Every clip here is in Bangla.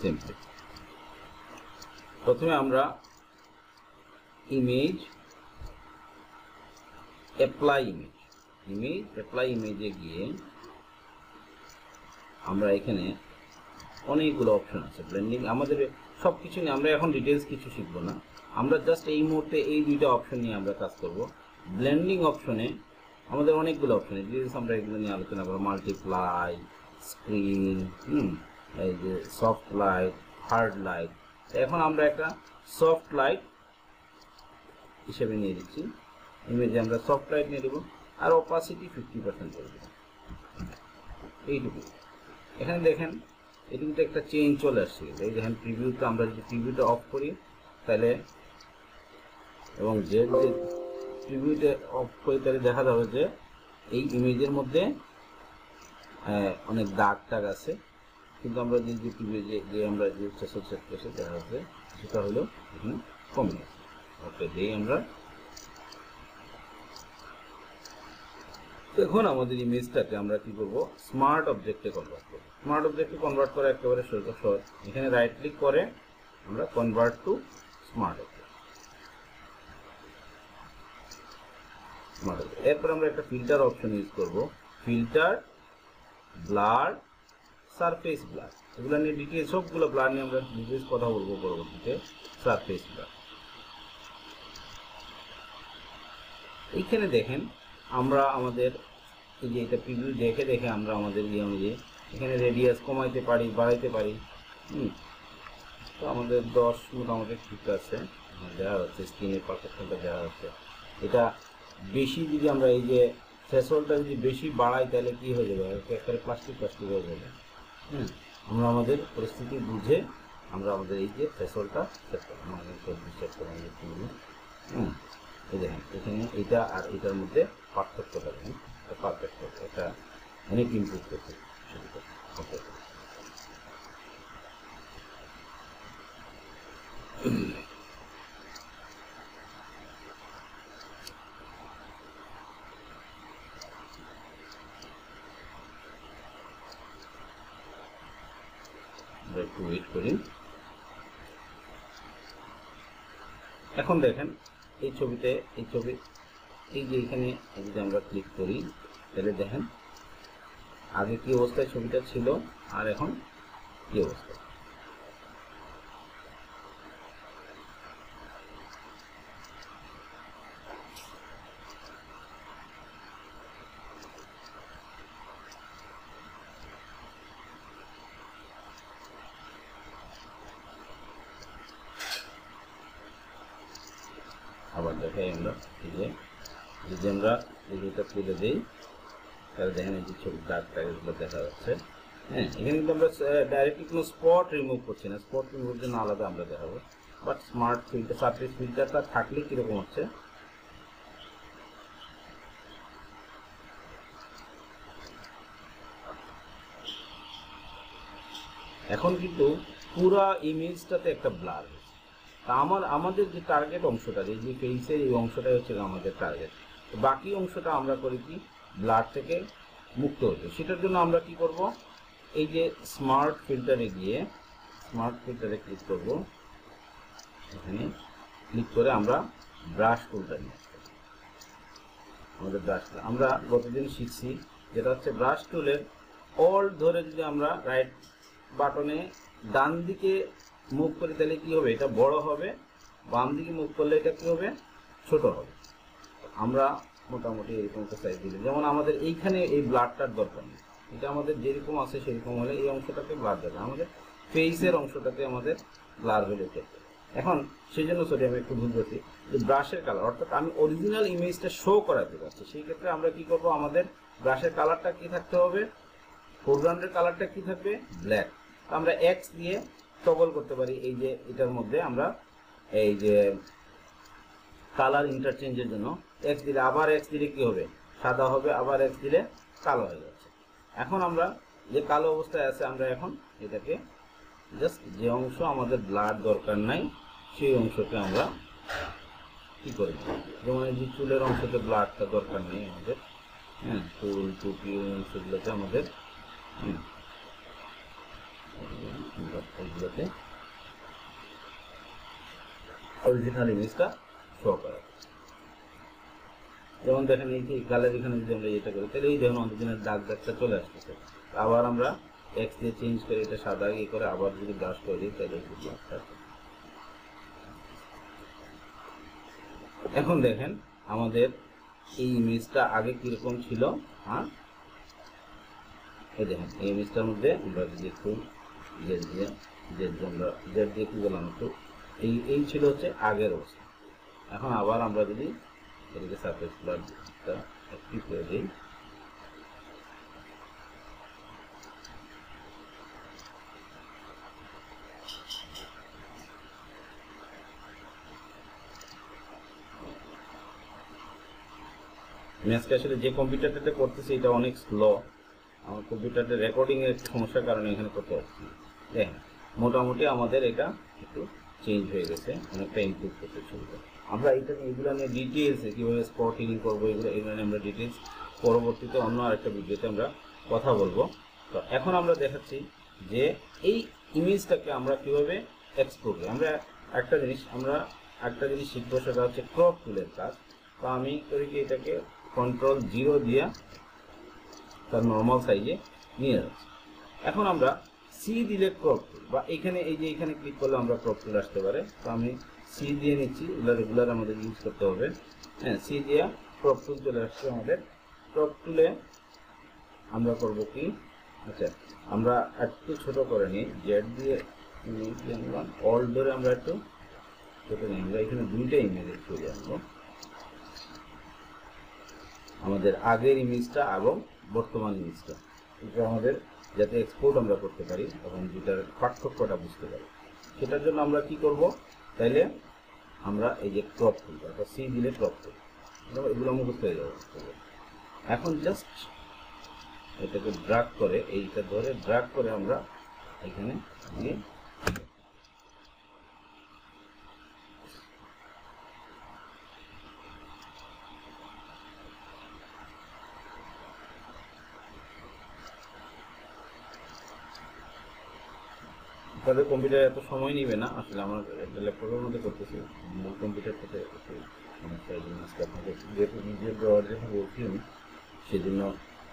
Same thing. প্রথমে আমরা ইমেজ অ্যাপ্লাই ইমেজে গিয়ে আমরা এখানে অনেকগুলো অপশন আছে ব্লেন্ডিং, আমাদের সব কিছু নিয়ে আমরা এখন ডিটেলস কিছু শিখব না, আমরা জাস্ট এই মুহূর্তে এই দুইটা অপশন নিয়ে আমরা কাজ করব। ব্লেন্ডিং অপশনে আমাদের অনেকগুলো অপশন, ডিটেলস আমরা এগুলো নিয়ে আলোচনা করবো। মাল্টিপ্লাই, স্ক্রিন, এই যে সফট লাইট, হার্ড লাইট। এখন আমরা একটা সফট লাইট হিসেবে নিয়ে দিচ্ছি, ইমেজে আমরা সফট লাইট নিয়ে দেবো, আর অপাসিটি 50% করে দেবো, এইটুকু। এখানে দেখেন এটুকুতে একটা চেঞ্জ চলে আসছে। এই দেখেন প্রিভিউটা, আমরা যদি প্রিভিউটা অফ করি তাহলে, এবং যে প্রিভিউটা অফ করি তাহলে দেখা যাবে যে এই ইমেজের মধ্যে অনেক দাগ টাগ আছে, কিন্তু আমরা যে প্রিভিউ যে আমরা যে সেট করেছি দেখা যাচ্ছে সেটা হলো এখানে কমে গেছে। ওকে, যেই আমরা এখন আমাদের ইমেজটাকে আমরা কি করব, স্মার্ট অবজেক্টে কনভার্ট করব। স্মার্ট অবজেক্টে কনভার্ট করা একেবারে সহজ। এখানে রাইট ক্লিক করে আমরা কনভার্ট টু স্মার্ট অবজেক্ট। এরপর আমরা একটা ফিল্টার অপশন ইউজ করব, ফিল্টার, ব্লার, সারফেস ব্লার। এগুলো নিয়ে ডিটেলস, সবগুলো ব্লার নিয়ে আমরা ডিটেলস কথা বলবো পরবর্তীতে। সারফেস ব্লার, এইখানে দেখেন আমরা আমাদের এই যে এটা প্রিভিউ দেখে আমরা আমাদের ইয়ে অনুযায়ী এখানে রেডিয়াস কমাইতে পারি, বাড়াইতে পারি। তো আমাদের 10 মোটামুটি ঠিক আছে, দেওয়া হচ্ছে স্ক্রিনের পারফেকশনটা দেওয়া হচ্ছে। এটা বেশি যদি আমরা এই যে থ্রেশহোল্ডটা যদি বেশি বাড়াই তাহলে কি হয়ে যাবে, একটা প্লাস্টিক হয়ে যাবে। আমরা আমাদের পরিস্থিতি বুঝে আমরা আমাদের এই যে থ্রেশহোল্ডটা সেট করব, আমাদের সেট করব। এই দেখেন এখানে এটা আর এটার মধ্যে পার্থক্যটা দেখেন, পারফেক্ট হবে, এটা অনেক ইমপ্রুভ করতে শুরু করতে। ওকে, আমরা একটু ওয়েট করি। এখন দেখেন এই ছবিতে, এই যে এখানে যদি আমরা ক্লিক করি তাহলে দেখেন আগে কি অবস্থায় ছবিটা ছিল আর এখন কি অবস্থা। আবার দেখাই আমরা এই যে যদি আমরা ভিডিওটা তুলে দিই তাহলে দেখেন এই যে ছবি দাগ টাগগুলো দেখা যাচ্ছে। এখানে কিন্তু আমরা ডাইরেক্টলি কোনো স্পট রিমুভ করছি না, স্পট রিমুভের জন্য আলাদা আমরা দেখাবো। বাট স্মার্ট ফিল্টার, সারফেস ফিল্টারটা থাকলে কীরকম হচ্ছে, এখন কিন্তু পুরা ইমেজটাতে একটা ব্লার হয়েছে। তা আমাদের যে টার্গেট অংশটা, এই যে ফেসের এই অংশটাই হচ্ছে আমাদের টার্গেট। বাকি অংশটা আমরা করি কি ব্লার থেকে মুক্ত হতে, সেটার জন্য আমরা কি করব, এই যে স্মার্ট ফিল্টারে গিয়ে স্মার্ট ফিল্টারে ক্লিক করব। এখানে ক্লিক করে আমরা ব্রাশ টুলটা নিয়ে আসবো। আমাদের ব্রাশটা আমরা গতদিন শিখছি, যেটা হচ্ছে ব্রাশ টুলের অল্ট ধরে যদি আমরা রাইট বাটনে ডান দিকে মুভ করি তাহলে কি হবে, এটা বড় হবে, বাম দিকে মুভ করলে এটা কি হবে, ছোট হবে। আমরা মোটামুটি এরকম একটা সাইজ দিলে, যেমন আমাদের এইখানে এই ব্লাডটার দরকার নেই, এটা আমাদের যেরকম আছে সেরকম হলে এই অংশটাকে ব্লার দেবে, আমাদের ফেসের অংশটাতে আমাদের ব্লার হলে চলবে। এখন সেই জন্য সরি আমি একটু ভুল করছি, যে ব্রাশের কালার, অর্থাৎ আমি অরিজিনাল ইমেজটা শো করাতে পারছি, সেই ক্ষেত্রে আমরা কি করব, আমাদের ব্রাশের কালারটা কি থাকতে হবে, ফোরগ্রাউন্ডের কালারটা কি থাকবে, ব্ল্যাক। আমরা এক্স দিয়ে টগল করতে পারি, এই যে এটার মধ্যে আমরা এই যে কালার ইন্টারচেঞ্জের জন্য এক্স দিলে, আবার এক্স দিলে কি হবে, সাদা হবে, আবার এক্স দিলে কালো হয়ে যাচ্ছে। এখন আমরা যে কালো অবস্থায় আছে আমরা এখন এটাকে জাস্ট যে অংশ আমাদের ব্লার দরকার নাই সেই অংশকে আমরা কি করি, যেমন এই যে চুলের অংশতে ব্লারটা দরকার নেই আমাদের, চুল টুপি অংশগুলোতে আমাদের এইগুলোতে অরিজিনাল ইমেজটা শো করে। যেমন দেখেন এই যে গালের এখানে যদি আমরা এটা করি তাহলে এই দেখুন অরিজিনাল দাগটা চলে আসতেছে। আবার আমরা টেক্সট দিয়ে চেঞ্জ করে এটা সাদা করে আবার যদি ব্রাশ করে দিই তাহলে এখন দেখেন আমাদের এই ইমেজটা আগে কিরকম ছিল। হ্যাঁ, এই দেখেন এই ইমেজটার মধ্যে আমরা যদি একটু জেড দিয়ে কি বললাম একটু এই ছিল হচ্ছে আগের অবস্থা। এখন আবার আমরা যদি এটাকে সারফেস ব্লারটা অ্যাক্টিভ করে দিই, আমি আজকে আসলে যে কম্পিউটারটাতে করতেছি এটা অনেক স্লো, আমার কম্পিউটারটা রেকর্ডিং এর সমস্যার কারণে এখানে করতে পারছি। দেখেন মোটামুটি আমাদের এটা একটু চেঞ্জ হয়ে গেছে, অনেকটা ইমপ্রুভ করতে শুরু করে। আমরা এগুলো নিয়ে ডিটেলসে কীভাবে স্পটিং করবো এগুলো নিয়ে আমরা ডিটেলস পরবর্তীতে অন্য আরেকটা ভিডিওতে আমরা কথা বলবো। তো এখন আমরা দেখাচ্ছি যে এই ইমেজটাকে আমরা কীভাবে এক্সপোর্ট করি। আমরা একটা জিনিস শিখবো, সেটা হচ্ছে ক্রপ টুলের কাজ। তো আমি করি কি এটাকে Ctrl+0 দিয়ে তার নর্মাল সাইজে নিয়ে যাচ্ছি। এখন আমরা সি দিলে ক্রপ টুল, বা এখানে এই যে এখানে ক্লিক করলে আমরা ক্রপ টুল আসতে পারে। তো আমি সি দিয়ে নিচ্ছি, এগুলো রেগুলার আমাদের ইউজ করতে হবে। হ্যাঁ, সি দিয়ে ক্রপ টুল চলে আসছে আমাদের। ক্রপ টুলে আমরা করব কি, আচ্ছা আমরা একটু ছোট করে নিই, জেড দিয়ে অল ধরে আমরা একটু ছোট নিই। আমরা এখানে দুইটা ইমেজ চলে আসবো, আমাদের আগের ইমেজটা এবং বর্তমান ইমেজটা, এটা আমাদের যাতে এক্সপোর্ট আমরা করতে পারি এবং যেটার পার্থক্যটা বুঝতে পারি। সেটার জন্য আমরা কি করব, তাইলে আমরা এই যে ক্রপ টুল, অর্থাৎ সি দিলে ক্রপ টুল, এগুলো মুখস্থ হয়ে যাবে। এখন জাস্ট এটাকে ড্র্যাগ করে, এইটা ধরে ড্র্যাগ করে আমরা এখানে দিয়ে তাদের কম্পিউটার এত সময় নিবে না, আসলে আমার একটা ল্যাপটপের মধ্যে করতেছি, মূল কম্পিউটারটাতে সমস্যা। এই জন্য আজকে আপনাদের যেহেতু নিজের দেওয়ার জন্য বলছি আমি, সেই জন্য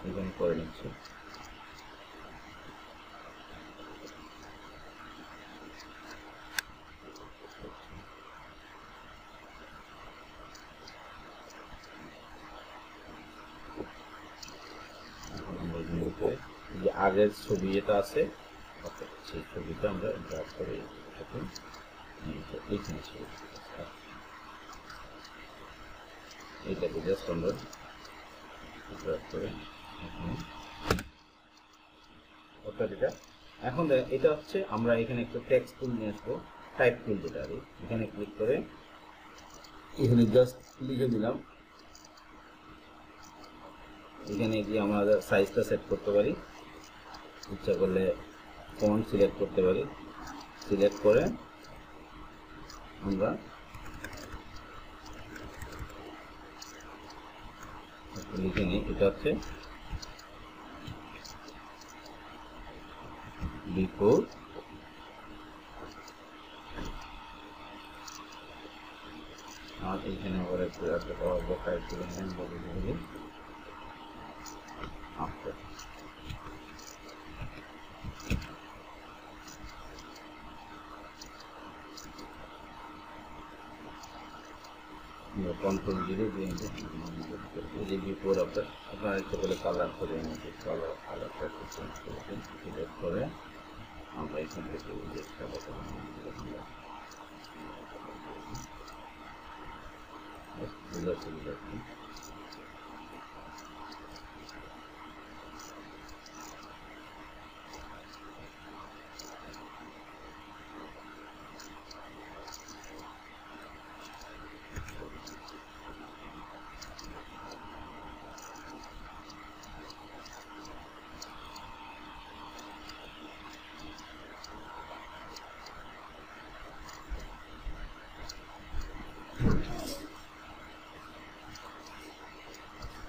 এখানে করে নিচ্ছি। যে আগের ছবি যেটা আছে সেই ছবিটা আমরা ড্রাগ করে এইখানে ছবি, এইটাকে জাস্ট আমরা ড্রাগ করে অর্থাৎ এটা। এখন এটা হচ্ছে আমরা এখানে একটু টেক্সট টুল নিয়ে আসবো, টাইপ টুল যেটা আর এখানে ক্লিক করে এখানে জাস্ট লিখে দিলাম। এখানে গিয়ে আমরা সাইজটা সেট করতে পারি, ইচ্ছা করলে ফন্ট সিলেক্ট করতে পারি। সিলেক্ট করে আমরা লিখে নিই, এটা হচ্ছে বিফোর আর এখানে আবার একটু টাইপ করে নেন বলে আফটার। Ctrl+0 দিয়ে যে বিফোর আফটার, আপনারা ইচ্ছে করে কালার করে নিতে, কালারটা চেঞ্জ করে সিলেক্ট করে আমরা এখান থেকে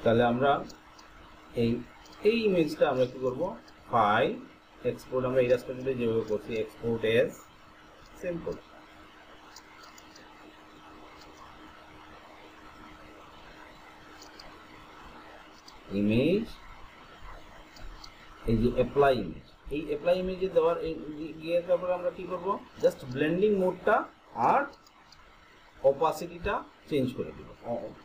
তাহলে আমরা এই ইমেজটা আমরা কি করব, ফাইল এক্সপোর্ট আমরা ইলাস্ট্রেটরে যেভাবে করছি, এক্সপোর্ট এজ সিম্পল। ইমেজ, এই যে অ্যাপ্লাই ইমেজ, এই অ্যাপ্লাই ইমেজে দেওয়ার গিয়ে তারপরে আমরা কি করব, জাস্ট ব্লেন্ডিং মোডটা আর অপাসিটিটা চেঞ্জ করে দিব।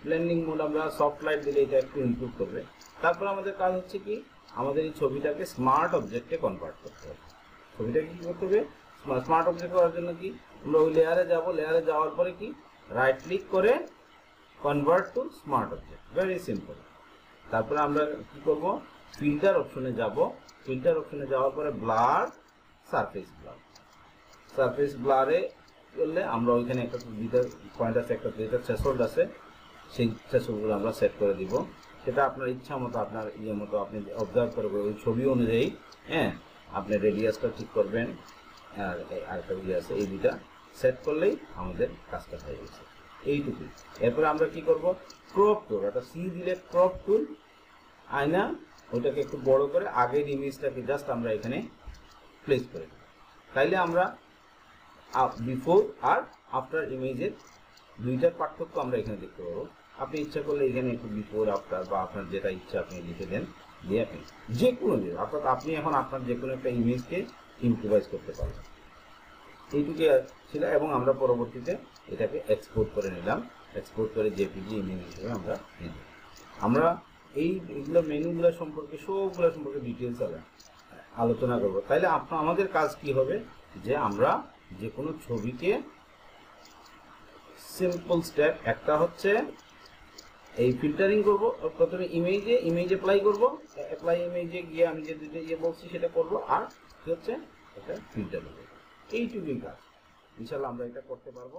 ব্লেন্ডিং মোড আমরা সফট লাইট দিলে এটা একটু ইমপ্রুভ করবে। তারপর আমাদের কাজ হচ্ছে কি, আমাদের এই ছবিটাকে স্মার্ট অবজেক্টে কনভার্ট করতে হবে। ছবিটাকে কি করতে হবে, স্মার্ট অবজেক্ট করার জন্য কি, আমরা ওই লেয়ারে যাব, লেয়ারে যাওয়ার পরে কি রাইট ক্লিক করে convert to smart object, very simple. তারপরে আমরা কি করব, ফিল্টার অপশনে যাব, ফিল্টার অপশনে যাওয়ার পরে ব্লার, সারফেস ব্লার, সারফেস ব্লারে করলে আমরা ওইখানে একটা দুইটা পয়েন্ট আছে, একটা দুইটা থ্রেশহোল্ড আছে, সেই থ্রেশহোল্ডগুলো আমরা সেট করে দিব। সেটা আপনার ইচ্ছা মতো, আপনার ইয়ে মতো আপনি অবজার্ভ করবেন ওই ছবি অনুযায়ী। হ্যাঁ, আপনি রেডিয়াসটা ঠিক করবেন, আর আরেকটা ইয়ে আছে, এই দুইটা সেট করলেই আমাদের কাজটা হয়ে গেছে, এইটুকুই। এরপরে আমরা কি করব, ক্রপ টুল, একটা সি দিলে ক্রপ টুল, আয়না ওইটাকে একটু বড় করে আগের ইমেজটাকে জাস্ট আমরা এখানে প্লেস করে দেব। তাইলে আমরা বিফোর আর আফটার ইমেজের দুইটার পার্থক্য আমরা এখানে দেখতে পাবো। আপনি ইচ্ছা করলে এখানে একটু বিফোর আফটার বা আপনার যেটা ইচ্ছা আপনি লিখে দেন, দিয়ে আপনি যে কোনো দিয়ে, অর্থাৎ আপনি এখন আপনার যে কোনো একটা ইমেজকে ইম্প্রোভাইজ করতে পারবেন। এইটুকু ছিল, এবং আমরা পরবর্তীতে এটাকে এক্সপোর্ট করে নিলাম, এক্সপোর্ট করে জেপিজি ইমেজ হিসেবে আমরা নিলাম। আমরা এইগুলো মেনুগুলো সম্পর্কে, সবগুলো সম্পর্কে ডিটেলস আলোচনা করবো। তাইলে আমাদের কাজ কি হবে, যে আমরা যে কোনো ছবিকে সিম্পল স্টেপ, একটা হচ্ছে এই ফিল্টারিং করব, প্রথমে ইমেজ অ্যাপ্লাই করব, অ্যাপ্লাই ইমেজে গিয়ে আমি যে দুটো ইয়ে বলছি সেটা করব, আর কি হচ্ছে এটা ফিল্টারিং, এইটুকুই কাজ। ইনশাআল্লাহ আমরা এটা করতে পারবো।